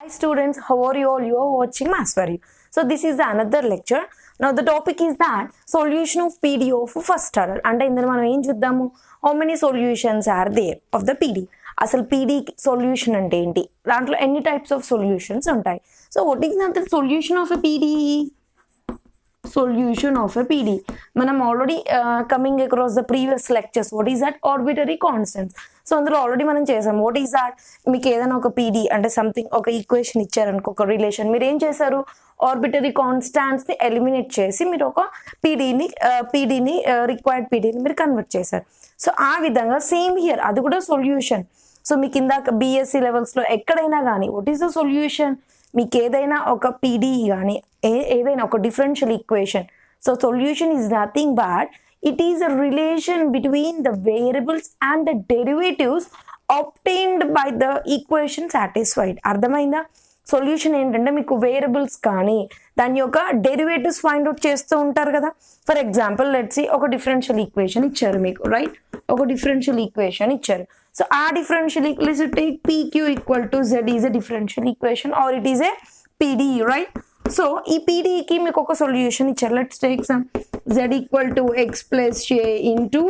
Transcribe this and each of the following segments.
Hi students, how are you all? You are watching Maths for You. So this is another lecture. Now the topic is that solution of PD of first order. అంటే ఇందులో మనం ఏం చూద్దాము, how many solutions are there of the PD. అసలు PD solution అంటే ఏంటి, దాంట్లో ఎన్ని types of solutions ఉంటాయి. So what is the solution of a PD? Solution of a PD. మనం already coming across the previous lectures. What is that? Arbitrary constants. So అందులో already మనం చేసాం. What is that? మీకు ఏదైనా ఒక PD అంటే something ఒక ఈక్వేషన్ ఇచ్చారనుకో, ఒక రిలేషన్, మీరు ఏం చేశారు, ఆర్బిటరీ కాన్స్టాంట్స్ని ఎలిమినేట్ చేసి మీరు ఒక పీడీని రిక్వైర్డ్ పీడీని మీరు కన్వర్ట్ చేశారు. సో ఆ విధంగా సేమ్ హియర్ అది కూడా సొల్యూషన్. సో మీకు ఇందాక బీఎస్సీ లెవెల్స్లో ఎక్కడైనా కానీ వాట్ ఈస్ ద సొల్యూషన్, మీకు ఏదైనా ఒక పీడీ కానీ ఏదైనా ఒక differential equation, so solution is nothing but it is a relation between the variables and the derivatives obtained by the equation satisfied. అర్థమైందా? సొల్యూషన్ ఏంటంటే మీకు వేరియబుల్స్ కానీ దాని యొక్క డెరివేటివ్స్ ఫైండ్ అవుట్ చేస్తూ ఉంటారు కదా. ఫర్ ఎగ్జాంపుల్ లెట్స్ సీ ఒక డిఫరెన్షియల్ ఈక్వేషన్ ఇచ్చారు మీకు, రైట్? ఒక డిఫరెన్షియల్ ఈక్వేషన్ ఇచ్చారు. సో ఆ differential equation take PQ equal to Z is a differential equation or it is a PD, right? So ఈ పీడీకి మీకు ఒక సొల్యూషన్ ఇచ్చారు. Let's take some Z equal to X plus A into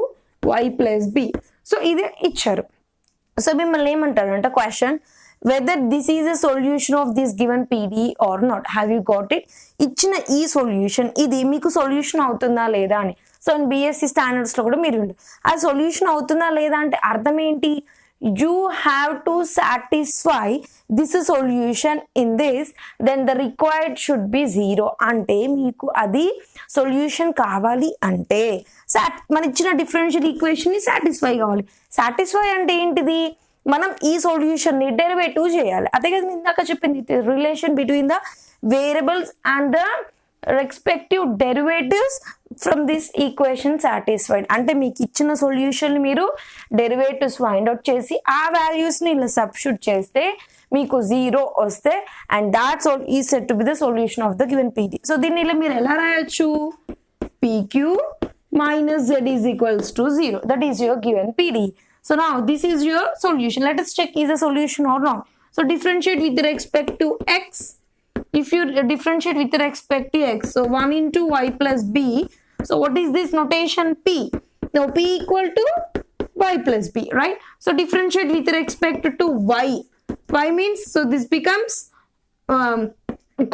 Y plus B. So ఇది ఇచ్చారు. So మిమ్మల్ని ఏమంటారు అంటే question, whether this is a solution of this given PD are not. Have you got it? ఇచ్చిన ఈ solution ఇది మీకు solution అవుతుందా లేదా అని. సో బీఎస్సీ స్టాండర్డ్స్లో కూడా మీరు ఆ సొల్యూషన్ అవుతుందా లేదా అంటే అర్థం ఏంటి, you have to satisfy this solution in this, then the required should be 0. అంటే మీకు అది సొల్యూషన్ కావాలి అంటే మన ఇచ్చిన డిఫరెన్షియల్ ఈక్వేషన్ ని సాటిస్ఫై కావాలి. సాటిస్ఫై అంటే ఏంటిది, మనం ఈ సొల్యూషన్ ని డెరివేటివ్ చేయాలి. అదే కదా ఇందాక చెప్పింది, relation between the variables and the respective derivatives from this equation satisfied. అంటే మీకు ఇచ్చిన సొల్యూషన్ మీరు డెరివేటివ్స్ ఫైండ్ అవుట్ చేసి ఆ వాల్యూస్ని ఇలా సబ్స్టిట్యూట్ చేస్తే మీకు 0 వస్తే అండ్ దాట్ ఈ set to be the solution of the given PD. So దీన్ని ఇలా మీరు ఎలా రాయొచ్చు, PQ minus Z is equals to 0. That is your given PD. So now this is your solution. Let us check is a solution or not. So differentiate with respect to X. If you differentiate with respect to X, so 1 into Y plus B. So what is this notation? P. Now P equal to Y plus B, right? So differentiate with respect to Y. Y means, so this becomes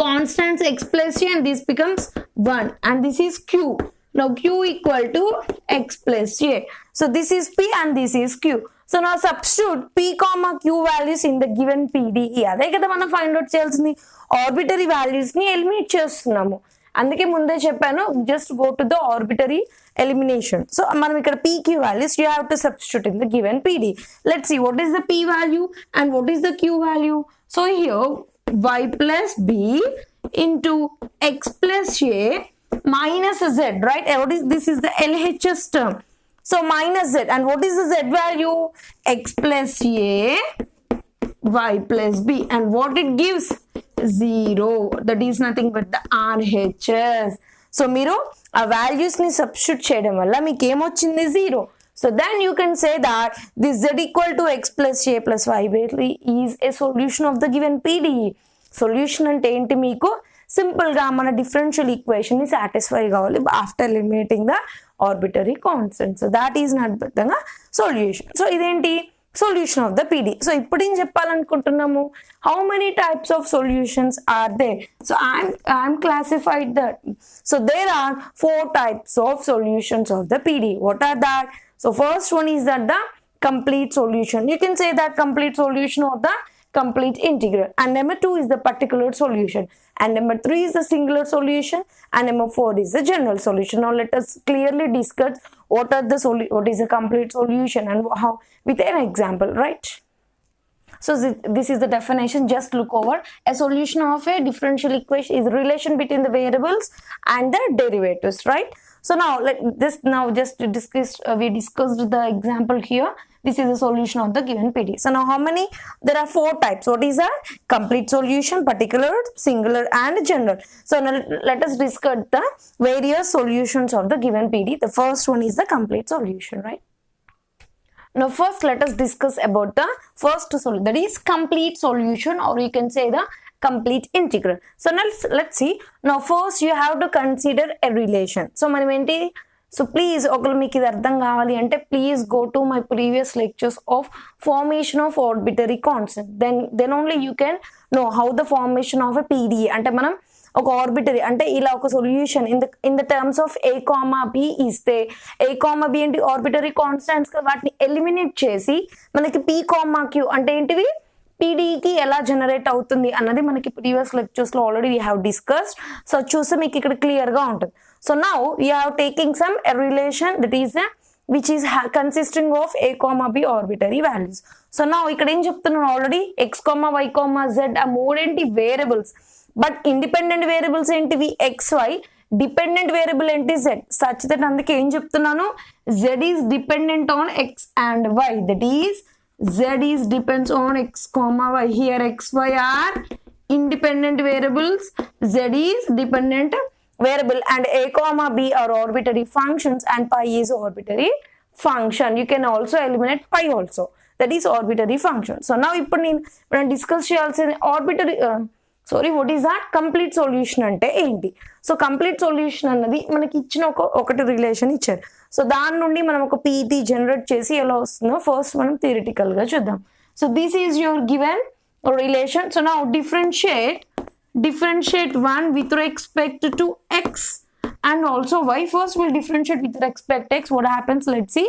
constants X plus A and this becomes 1 and this is Q. Now Q equal to X plus A. So this is P and this is Q. So now substitute P comma Q values in the given PDE. అదే కదా మనం find out చేయాల్సింది. Arbitrary values ని eliminate చేస్తున్నాము. అందుకే ముందే చెప్పాను, just go to the arbitrary elimination. So మనం ఇక్కడ PQ values you have to substitute in the given PD. Let's see what is the P value and what is the Q value. So here Y plus B into X plus A minus Z, right? What is this? Is the LHS term. So minus Z, and what is the Z value? X plus A Y plus B, and what it gives? 0. That is nothing but the RHS. So మీరు ఆ values ని substitute చేయడం వల్ల మీకు ఏమొచ్చింది? 0. So then you can say that this Z equal to X plus A plus Y is a solution of the given PDE. Solution అంటే ఏంటి, మీకు సింపుల్ గా మన డిఫరెన్షియల్ ఈక్వేషన్ ని సాటిస్ఫై కావాలి after eliminating the arbitrary constant. So that is not విధంగా solution. So ఇదేంటి solution of the PD. So ఇప్పుడు ఏం చెప్పాలనుకుంటున్నాము, how many types of solutions are there. So I'm classified that. So there are 4 types of solutions of the PD. What are that? So first one is that the complete solution. You can say that complete solution of the complete integral, and number 2 is the particular solution, and number 3 is the singular solution, and number 4 is the general solution. Now let us clearly discuss what is a complete solution and how with an example, right? So this is the definition. Just look over. A solution of a differential equation is the relation between the variables and the derivatives, right? So now just to discuss, we discussed the example here. This is a solution of the given PD. So now how many? There are 4 types. What is that? Complete solution, particular, singular and general. So now let us discuss the various solutions of the given PD. The first one is the complete solution, right? Now first let us discuss about the first solution, that is complete solution, or you can say the complete integral. So now let's see. Now first you have to consider a relation. So మనం ఏంటి, so please ఒకవేళ మీకు ఇది అర్థం కావాలి అంటే please go to my previous lectures of formation of arbitrary constant, then only you can know how the formation of a PDE. అంటే మనం ఒక ఆర్బిటరీ అంటే ఇలా ఒక solution in the terms of A comma B ఇస్తే, A comma B ఏంటి arbitrary constants, వాటిని eliminate చేసి మనకి పీ కామా క్యూ అంటే ఏంటివి పీడీకి ఎలా జనరేట్ అవుతుంది అన్నది మనకి ప్రీవియస్ లెక్చర్స్ లో already we have discussed. So చూస్తే మీకు ఇక్కడ క్లియర్ గా ఉంటుంది. So now you have taking some relation that is which is consisting of a comma b arbitrary values. So now ఇక్కడ ఏం చెప్తున్నాను already, x comma y comma z ఆ మూడేంటి variables, but independent variables ఏంటివి xy, dependent variable ఏంటి z, such that అందుకే ఏం చెప్తున్నాను z is dependent on x and y, that is z is depends on x comma y. Here xy are independent variables, z is dependent variable, and a comma b are arbitrary functions and pi is arbitrary function. You can also eliminate pi also, that is arbitrary function. So now ఇప్పుడు నేను discuss చేయాల్సిన arbitrary what is that complete solution అంటే ఏంటి. So complete solution అన్నది మనకి ఇచ్చిన ఒకటి relation ఇచ్చారు. సో దాని నుండి మనం ఒక పీటీ జనరేట్ చేసి ఎలా వస్తుందో ఫస్ట్ మనం థియరిటికల్ గా చూద్దాం. So this is your given relation. So now differentiate one with respect to x and also y. First we'll differentiate with respect to x. What happens, let's see.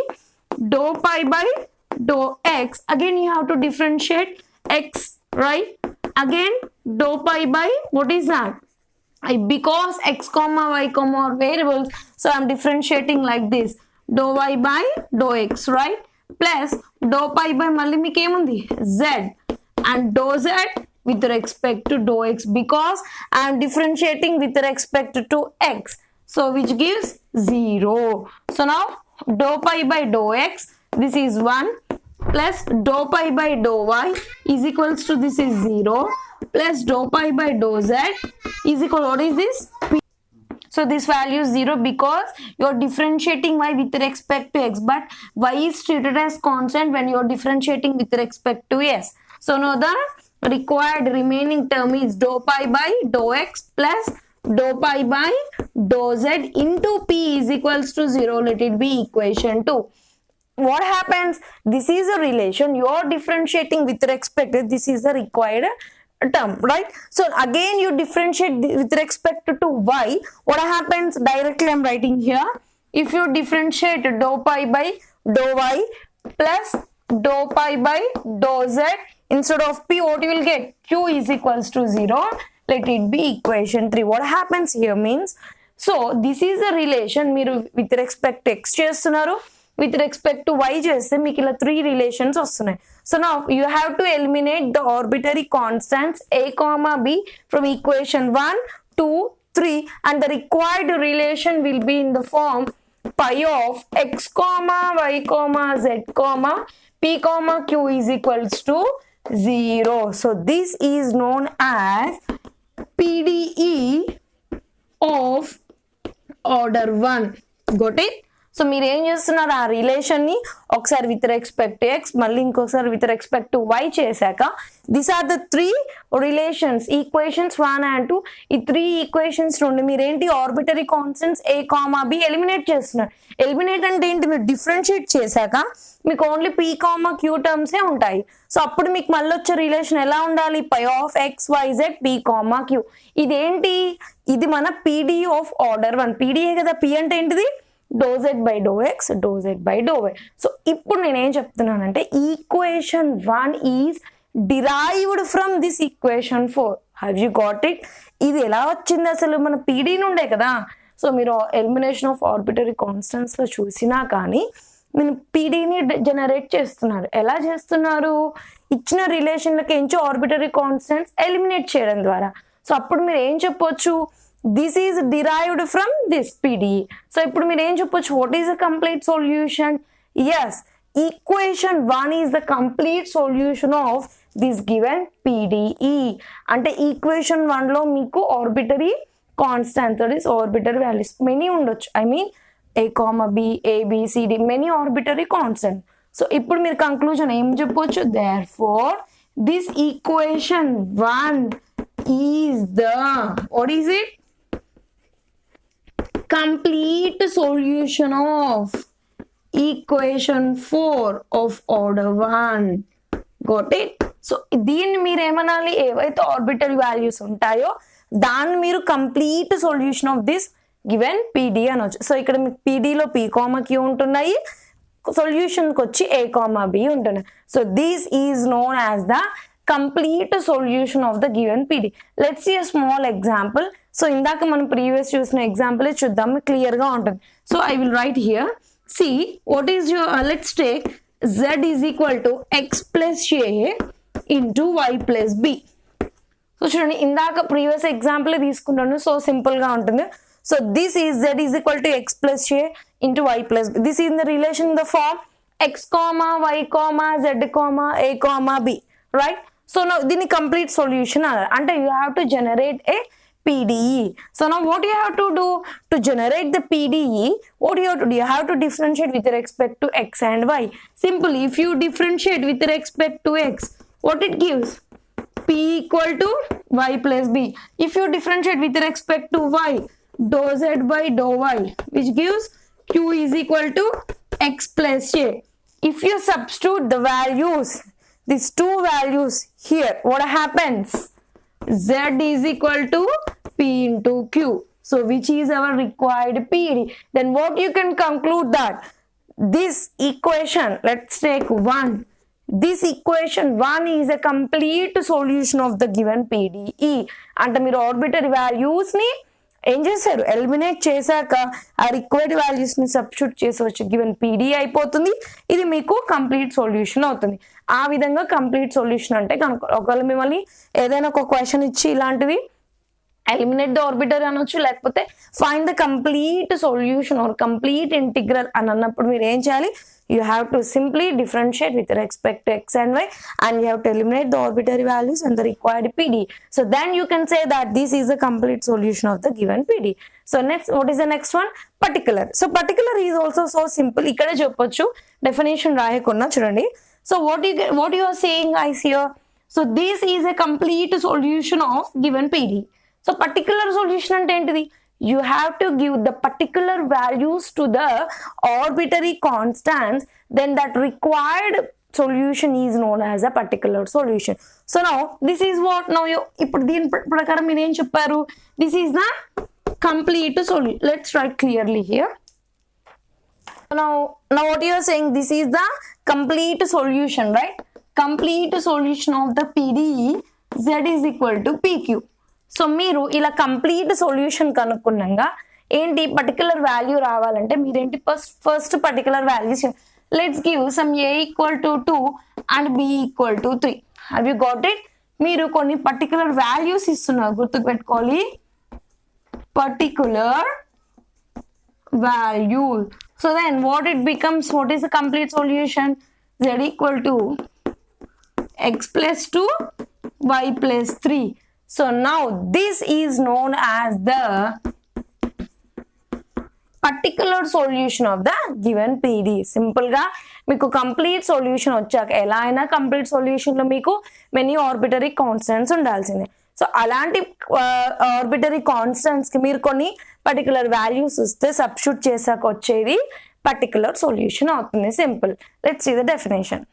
Dou pi by dou x, again you have to differentiate x, right? Again dou pi by, what is that, because x comma y comma are variables, so I'm differentiating like this, dou y by dou x, right? Plus dou pi by malli meeku emundi z, and dou z with respect to dou x, because I am differentiating with respect to x, so which gives 0. So now dou pi by dou x, this is 1, plus dou pi by dou y is equals to, this is 0, plus dou pi by dou z is equal, what is this? So this value is 0 because you are differentiating y with respect to x, but y is treated as constant when you are differentiating with respect to s. So now the required remaining term is dou pi by dou x plus dou pi by dou z into p is equals to 0. Let it be equation 2. What happens, this is a relation, you are differentiating with respect, this is the required term, right? So again you differentiate with respect to y. What happens, directly I'm writing here, if you differentiate dou pi by dou y plus dou pi by dou z, instead of p what you will get, q is equals to 0. Let it be equation 3. What happens here means, so this is a relation, మీరు with respect to x చేస్తున్నారు, with respect to y చేస్తే మీకు ఇలా 3 relations వస్తున్నాయి. So now you have to eliminate the arbitrary constants a comma b from equation 1, 2, 3, and the required relation will be in the form pi of x comma y comma z comma p comma q is equals to 0. So this is known as PDE of order 1. Got it? So మీరు ఏం చేస్తున్నారు, ఆ relation ని ఒకసారి with respect to x, మళ్ళీ ఇంకొకసారి with respect to y చేశాక, these are the 3 relations, equations 1 and 2. ఈ 3 ఈక్వేషన్స్ నుండి మీరేంటి arbitrary constants a comma b eliminate చేస్తున్నారు. ఎలిమినేట్ అంటే ఏంటి, మీరు డిఫరెన్షియేట్ చేశాక మీకు ఓన్లీ పీ కామా క్యూ టర్మ్సే ఉంటాయి. సో అప్పుడు మీకు మళ్ళీ వచ్చే రిలేషన్ ఎలా ఉండాలి, phi of x y z p comma q. ఇదేంటి, ఇది మన పీడీ ఆఫ్ ఆర్డర్ 1. పీడీఏ కదా, పీ అంటే ఏంటిది dou z by dou x, dou z by dou y. So ఇప్పుడు నేనేం చెప్తున్నానంటే equation 1 is derived from this equation 4. Have you got it? ఇది ఎలా వచ్చింది అసలు, మన పీడీ నుండే కదా. సో మీరు ఎలిమినేషన్ ఆఫ్ ఆర్బిటరీ కాన్స్టెంట్స్ లో చూసినా కానీ మీరు పీడీని జనరేట్ చేస్తున్నారు. ఎలా చేస్తున్నారు, ఇచ్చిన రిలేషన్లకి ఎంచి ఆర్బిటరీ కాన్స్టెంట్స్ ఎలిమినేట్ చేయడం ద్వారా. సో అప్పుడు మీరు ఏం చెప్పొచ్చు, this is derived from this PDE. So ఇప్పుడు మీరు ఏం చెప్పొచ్చు, what is the complete solution? Yes, equation 1 is the complete solution of this given PDE. అంటే ఈక్వేషన్ 1 లో మీకు arbitrary constants, that is arbitrary values many ఉండొచ్చు. I mean a comma b, a b c d, many arbitrary constant. So ఇప్పుడు మీరు conclusion ఏం చెప్పొచ్చు, therefore this equation 1 is the what is it complete solution of equation 4 of order 1. Got it? So దీన్ని మీరు ఏమనాలి, ఏవైతే arbitrary values ఉంటాయో దాన్ని మీరు complete solution of this given PD అనొచ్చు. సో ఇక్కడ మీకు పీడీలో పీ కామా క్యూ ఉంటున్నాయి, సొల్యూషన్కి వచ్చి ఏ కామా బి ఉంటున్నాయి. So this is known as the complete solution of the given PD. Let's see a small example. So ఇందాక మనం ప్రీవియస్ చూసిన ఎగ్జాంపుల్ చూద్దాం, క్లియర్గా ఉంటుంది. So I will write here, see what is your, let's take z is equal to X plus A into Y plus B. So చూడండి ఇందాక previous example తీసుకుంటాను, so సింపుల్గా ఉంటుంది. So this is z is equal to X plus A into Y plus B. This is the relation in the form X comma why comma Z comma A comma B, right? So now దీని complete solution అంటే you have to generate a PDE. So now what you have to do to generate the PDE, what you have to do, you have to differentiate with respect to x and y. Simply if you differentiate with respect to x, what it gives, p equal to y plus b. If you differentiate with respect to y, dou z by dou y, which gives q is equal to x plus a. If you substitute the values, these two values here, what happens, z is equal to p into q, so which is our required PD. Then what you can conclude that this equation, let's take 1, this equation 1 is a complete solution of the given PDE. అంటే మీరు arbitrary values ని ఏం చేశారు, eliminate చేశాక ఆ required values ని substitute చేసవచ్చు, given PD అయిపోతుంది. ఇది మీకు కంప్లీట్ సొల్యూషన్ అవుతుంది. ఆ విధంగా కంప్లీట్ సొల్యూషన్ అంటే కనుక ఒకవేళ మిమ్మల్ని ఏదైనా ఒక క్వశ్చన్ ఇచ్చి ఇలాంటిది ఎలిమినేట్ ద ఆర్బిటరీ అనొచ్చు, లేకపోతే find the complete solution or complete integral అని అన్నప్పుడు మీరు ఏం చేయాలి, you have to simply differentiate with respect to x and y, and you have to eliminate the arbitrary values and the required PD. So then you can say that this is a complete solution of the given PD. So next, what is the next one, particular. So particular is also so simple. ikkada cheppochu definition raayakunda chudandi. So what you are saying guys here, so this is a complete solution of given PD. So particular solution ante entidi, you have to give the particular values to the arbitrary constants, then that required solution is known as a particular solution. So now this is what, now you ippudu deen prakaram meer em chepparu, this is the complete solution. Let's write clearly here. Now what you are saying, this is the complete solution, right? Complete solution of the PDE, z is equal to pq. So మీరు ఇలా complete solution కనుక్కున్నాగా ఏంటి particular value రావాలంటే మీరేంటి first particular values, let's give some A equal to 2 and B equal to 3. Have you got it? మీరు కొన్ని particular values ఇస్తున్నారు, గుర్తుపెట్టుకోవాలి, particular value. So then what it becomes, what is the complete solution, z equal to x plus 2 y plus 3. So now this is known as the particular solution of the given PD. Simple గా మీకు complete solution వచ్చాక ఎలా అయినా complete solution లో మీకు many arbitrary constants ఉండాల్సిందే. So అలాంటి arbitrary constants కి మీరు కొన్ని పర్టికులర్ వాల్యూస్ ఇస్తే సబ్స్టిట్యూట్ చేసాక వచ్చేది పర్టికులర్ సొల్యూషన్ అవుతుంది. Simple. Let's see the definition.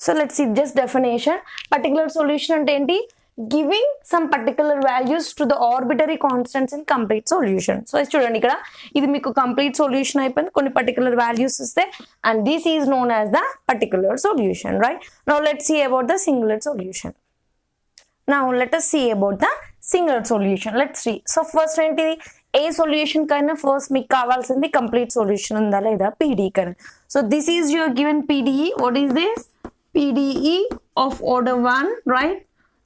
So let's see just definition. Particular solution అంటే ఏంటి, giving some particular values to the arbitrary constants in complete solution. So చూడండి ఇక్కడ ఇది మీకు కంప్లీట్ సొల్యూషన్ అయిపోయింది, కొన్ని పర్టికులర్ వాల్యూస్ ఇస్తే, and this is known as the particular solution, right? Now let's see about the singular solution. Now let us see about the singular solution. Let's see. So first ఏంటి, a solution కైనా first మీకు కావాల్సింది complete solution ఉందా లేదా PD కైనా. So this is your given PDE. What is this, PDE of order 1, right?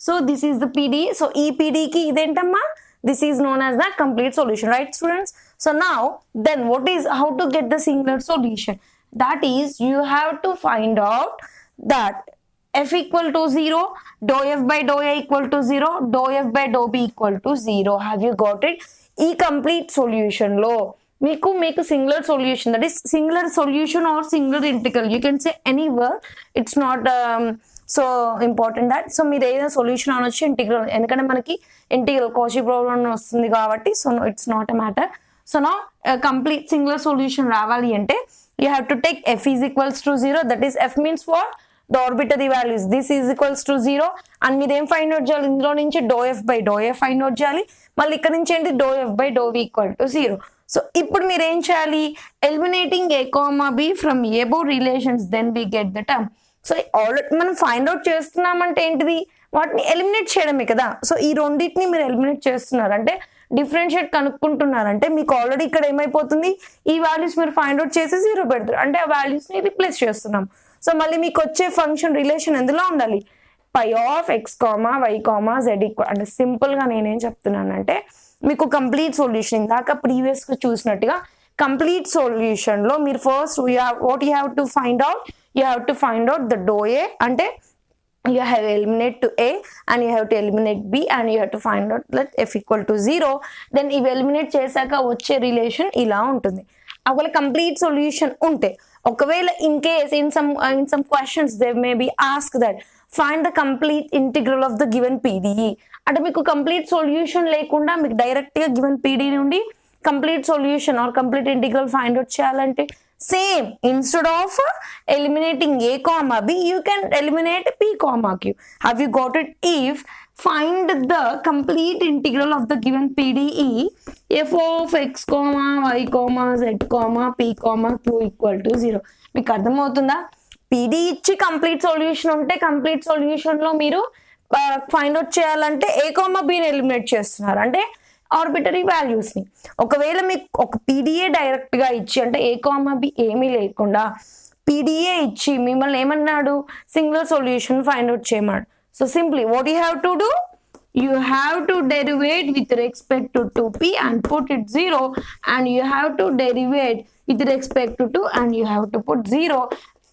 So this is the PDE. So E PDE ki identamma, this is known as the complete solution, right students? So now then what is, how to get the singular solution? That is, you have to find out that f equal to 0, dou f by dou a equal to 0, dou f by dou b equal to 0. Have you got it? E complete solution lo make a singular solution, that is singular solution or singular integral, you can say any word, it's not so important that. So మీరు ఏదైనా solution అనొచ్చు, integral, ఎందుకంటే మనకి integral Cauchy problem వస్తుంది కాబట్టి, so it's not a matter. So నా complete singular solution రావాలి అంటే you have to take f is equals to 0, that is f means what, the arbitrary values, this is equals to 0, and మీరు ఏం find out చేయాలి, ఇందులో నుంచి do F by do A find out చేయాలి, మళ్ళీ ఇక్కడ నుంచి ఏంటి do F by do V equal to 0. So ఇప్పుడు మీరు ఏం చేయాలి, eliminating A comma B from above relations, then we get the term. So already మనం ఫైండ్ అవుట్ చేస్తున్నామంటే ఏంటిది, వాటిని ఎలిమినేట్ చేయడమే కదా. సో ఈ రెండింటిని మీరు ఎలిమినేట్ చేస్తున్నారు అంటే డిఫరెన్షియేట్ కనుక్కుంటున్నారంటే మీకు ఆల్రెడీ ఇక్కడ ఏమైపోతుంది, ఈ వాల్యూస్ మీరు ఫైండ్ అవుట్ చేసి 0 పెడతారు అంటే ఆ వాల్యూస్ ని రిప్లేస్ చేస్తున్నాం. సో మళ్ళీ మీకు వచ్చే ఫంక్షన్ రిలేషన్ ఎందులో ఉండాలి, phi of x comma why comma z equal. అంటే సింపుల్ గా నేనేం చెప్తున్నానంటే మీకు కంప్లీట్ సొల్యూషన్ ఇందాక ప్రీవియస్ గా చూసినట్టుగా కంప్లీట్ సొల్యూషన్ లో మీరు first what you have to find out, you have to find out the డో ఏ, అంటే you have to eliminate to a and you have to eliminate b and you have to find out that f equal to 0. then ఇవి eliminate చేశాక వచ్చే relation ఇలా ఉంటుంది. ఒకవేళ complete solution ఉంటే, ఒకవేళ in case in some questions they may be ask that find the complete integral of the given PDE, అంటే మీకు కంప్లీట్ సొల్యూషన్ లేకుండా మీకు డైరెక్ట్ గా గివెన్ పీడీ నుండి complete solution or complete integral find out చేయాలంటే same, instead of eliminating A comma b you can eliminate p comma q. Have you got it? If find the complete integral of the given PDE f of x comma y comma z comma p comma q equal to 0. మీకు అర్థమవుతుందా? PD ఇచ్చి complete solution ఉంటే complete solution లో మీరు find out చేయాలంటే ఏ comma బిని eliminate చేస్తున్నారు అంటే arbitrary values ని. ఒకవేళ మీకు ఒక పీడిఏ డైరెక్ట్ గా ఇచ్చి అంటే ఏ కామా బి ఏమీ లేకుండా పీడిఏ ఇచ్చి మిమ్మల్ని ఏమన్నాడు, సింగులర్ సొల్యూషన్ ఫైండ్ అవుట్ చేయమన్నాడు. So simply what you have to do, you have to derivate with respect to 2p and put it 0, and you have to derivate with respect to 2 and you have to put 0,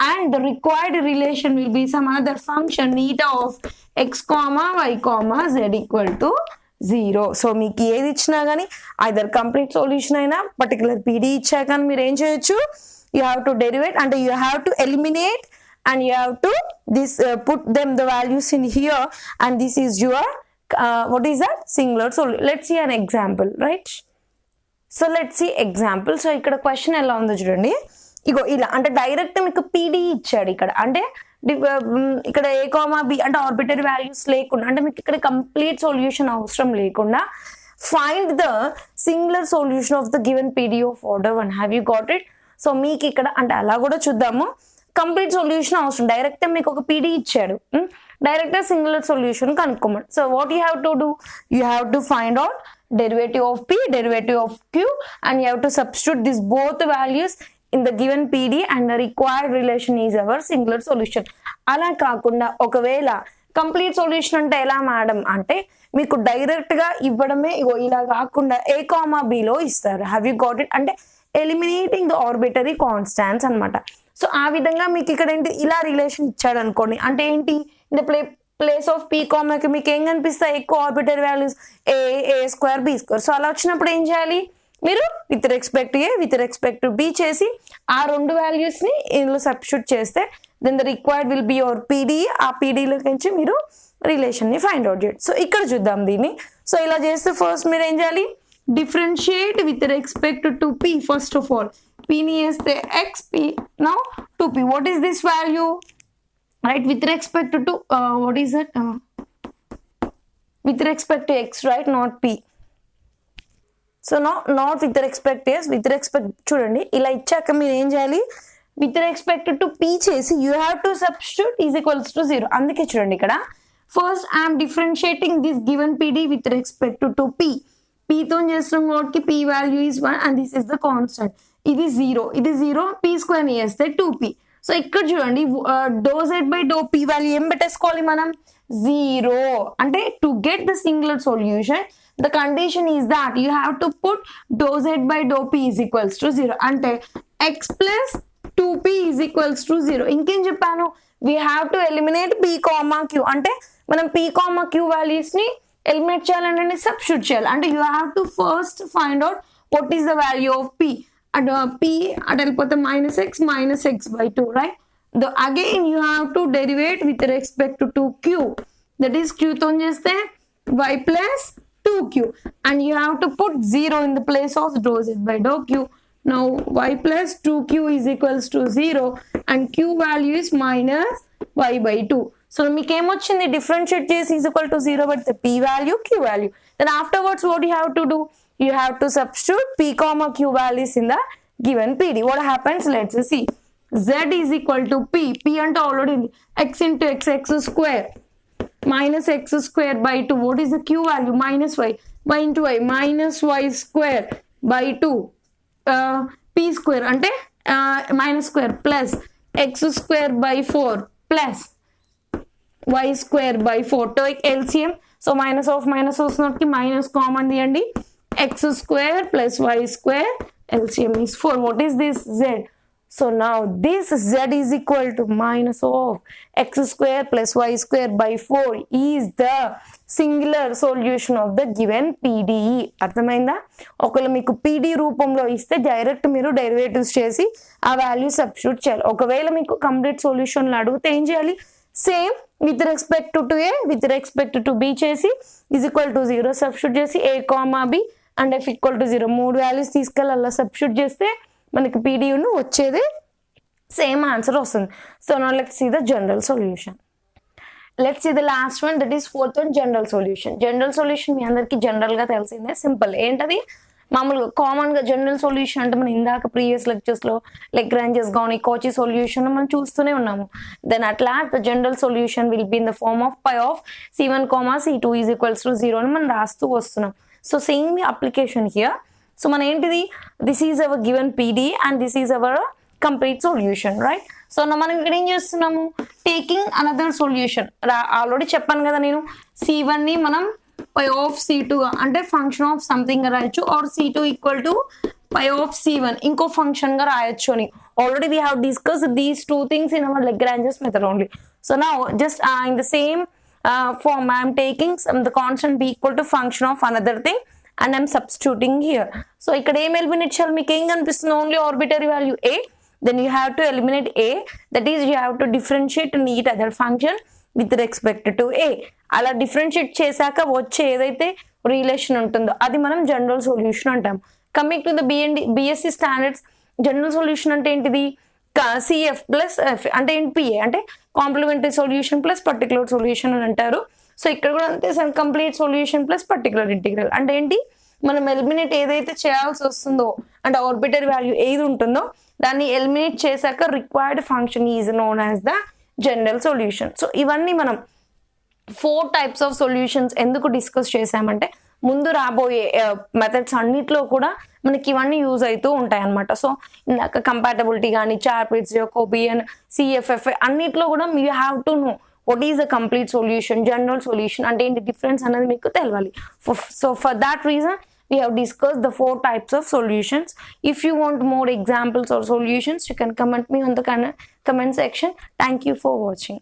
and the required relation will be some other function eta of x comma y comma z equal to 0. So మీకు ఏది ఇచ్చినా కానీ either complete solution అయినా particular PD ఇచ్చా కానీ మీరు ఏం చేయొచ్చు, యూ హ్యావ్ టు డెరివేట్ అంటే you have to eliminate and you have to put them the values in here, and this is your what is that, singular solution. Let's see an example, right? So let's see example. So ఇక్కడ question ఎలా ఉందో చూడండి, ఇగో ఇలా అంటే direct మీకు PD ఇచ్చాడు ఇక్కడ, అంటే ఇక్కడ ఏ కామా బి అంటే ఆర్బిటరీ వాల్యూస్ లేకుండా, అంటే మీకు ఇక్కడ కంప్లీట్ సొల్యూషన్ అవసరం లేకుండా find the singular solution of the given PD of order 1. Have you got it? So మీకు ఇక్కడ అంటే అలా కూడా చూద్దాము, కంప్లీట్ సొల్యూషన్ అవసరం, డైరెక్ట్ మీకు ఒక పీడీ ఇచ్చాడు, డైరెక్ట్ సింగులర్ సొల్యూషన్ కనుక్కోమని. So what you have to do, you have to find out derivative of p, derivative of q, and you have to substitute these both values in the given PD and the required relation is our singular solution. అలా కాకుండా ఒకవేళ complete solution అంటే ఎలా madam అంటే మీకు direct గా ఇవ్వడమే, ఇలా కాకుండా ఏ కామా బిలో ఇస్తారు. Have you got it? అంటే ఎలిమినేటింగ్ ద ఆర్బిటరీ కాన్స్టాంట్స్ అన్నమాట. సో ఆ విధంగా మీకు ఇక్కడ ఏంటి ఇలా రిలేషన్ ఇచ్చాడు అనుకోండి, అంటే ఏంటి in the place of P కామాకి మీకు ఏం కనిపిస్తాయి, ఎక్కువ arbitrary values A square B square. So అలా వచ్చినప్పుడు ఏం చేయాలి, మీరు with respect A with respect to B చేసి ఆ రెండు వాల్యూస్ ని ఇందులో సబ్స్టిట్యూట్ చేస్తే then the required will be your PD. ఆ పీడీలోకి నుంచి మీరు రిలేషన్ ని ఫైండ్ అవుట్ చేయండి. సో ఇక్కడ చూద్దాం దీన్ని. సో ఇలా చేస్తే ఫస్ట్ మీరు ఏం చేయాలి, differentiate with respect to P. First of all పీని వేస్తే X, P now 2p. What is this value, right, with respect to what is it, with respect to x, right, not p. So no, not with respect to s, with respect చూడండి ఇలా ఇచ్చాక మీరు ఏం చేయాలి, with respect to p చేసి you have to substitute is equals to 0. అందుకే చూడండి ఇక్కడ first I am differentiating this given pd with respect to p. p తో చేస్తున్నాం కాబట్టి p value is 1 and this is the constant. ఇది 0, ఇది 0, p square ని వేస్తే 2p. సో ఇక్కడ చూడండి do Z by do P value ఏం పెట్టేసుకోవాలి మనం, 0. అంటే to get the singular solution the condition is that you have to put do Z by do P is equals to 0. అంటే X plus 2p is equals to 0. ఇంకేం చెప్పాను, we have to eliminate P comma Q. అంటే మనం P comma Q values ని eliminate చేయాలంటే substitute చేయాలి. అంటే you have to first find out what is the value of p? And p at వెళ్ళిపోతే minus x by 2, right? Again you have to derivate with respect to q, that is q తో చేస్తే y plus 2q, and you have to put 0 in the place of dou z by dou q. Now y plus 2q is equals to 0 and q value is minus y by 2. So మీకు ఏమొచ్చింది, differentiate చేసి is equal to 0 but the p value, q value. Then afterwards what you have to do, you have to substitute p comma q values in the given pd. What happens, let's see. Z is equal to p అంటే already x into x square minus x square by 2. What is the q value? Minus y into y, minus y square by 2. P square అంటే minus square plus x square by 4 plus y square by 4. Take LCM. So minus of minus వస్తున్నకి minus common తీయండి. X square plus y square, LCM is 4. What is this? Z. So now this z is equal to minus of x square plus y square by 4 is the singular solution of the given PDE. అర్థమైందా? ఒకవేళ మీకు PD రూపంలో ఇస్తే direct మీరు derivatives చేసి ఆ value substitute చేయాలి. ఒకవేళ మీకు కంప్లీట్ సొల్యూషన్లు అడిగితే ఏం చేయాలి, same with respect to A with respect to B చేసి ఈజ్ ఈక్వల్ టు 0 సబ్స్టిట్యూట్ చేసి A comma B and F equal to 0 మూడు వాల్యూస్ తీసుకెళ్ళి అలా సబ్స్టిట్యూట్ చేస్తే మనకి పీడియును వచ్చేది సేమ్ ఆన్సర్ వస్తుంది. So now let's see the general solution. Let's see the last one, that is fourth one, general solution. General solution మీ అందరికీ జనరల్గా తెలిసిందే, సింపుల్. ఏంటది, మామూలుగా కామన్గా జనరల్ సొల్యూషన్ అంటే మనం ఇందాక ప్రీవియస్ లెక్చర్స్లో లెగ్రాంజెస్ కానీ కోచి సొల్యూషన్ మనం చూస్తూనే ఉన్నాము. Then at last the general solution will be in the form of phi of c1, c2 is equals to 0 అని మనం రాస్తూ వస్తున్నాం. So same the application here. So మన ఏంటిది, this is our given PD and this is our complete solution, right? So మనం ఇక్కడ ఏం చేస్తున్నాము, టేకింగ్ అనదర్ సొల్యూషన్. ఆల్రెడీ చెప్పాను కదా నేను, c1 ని మనం పై ఆఫ్ c2 అంటే ఫంక్షన్ ఆఫ్ సంథింగ్ గా రాయొచ్చు, or c2 equal to phi of c1 ఇంకో ఫంక్షన్ గా రాయొచ్చు అని already we have discuss these two things in our Lagrange's method only. So now just in the same form I am taking the constant b equal to function of another thing and I am substituting here. So ikkada em eliminate cheyali, meeku em kanipistundi, only arbitrary value a, then you have to eliminate a, that is you have to differentiate and each other function with respect to a. అలా differentiate చేశాక వచ్చే ఏదైతే relation ఉంటుందో అది మనం general solution అంటాం. Coming to the BSc standards, general solution అంటే ఏంటిది, సిఎఫ్ ప్లస్ ఎఫ్ అంటే ఏంటి, పిఏ అంటే complementary solution plus particular solution అని అంటారు. సో ఇక్కడ కూడా అంతే, complete solution plus particular integral అంటే ఏంటి, మనం ఎలిమినేట్ ఏదైతే చేయాల్సి వస్తుందో అంటే ఆర్బిటరీ వాల్యూ ఏది ఉంటుందో దాన్ని ఎలిమినేట్ చేశాక required function is known as the general solution. So ఇవన్నీ మనం 4 types ఆఫ్ సొల్యూషన్స్ ఎందుకు డిస్కస్ చేసామంటే ముందు రాబోయే మెథడ్స్ అన్నిట్లో కూడా మనకి ఇవన్నీ యూజ్ అవుతూ ఉంటాయి అనమాట. సో ఇందాక కంపాటబిలిటీ కానీ చార్పిట్స్, జాకోబియన్, సిఎఫ్ఎఫ్ అన్నిట్లో కూడా you have to know what is the complete solution, general solution అంటే ఏంటి డిఫరెన్స్ అనేది మీకు తెలవాలి. So for that reason we have discussed the 4 types of solutions. If you want more examples or solutions, you can comment me on the comment section. Thank you for watching.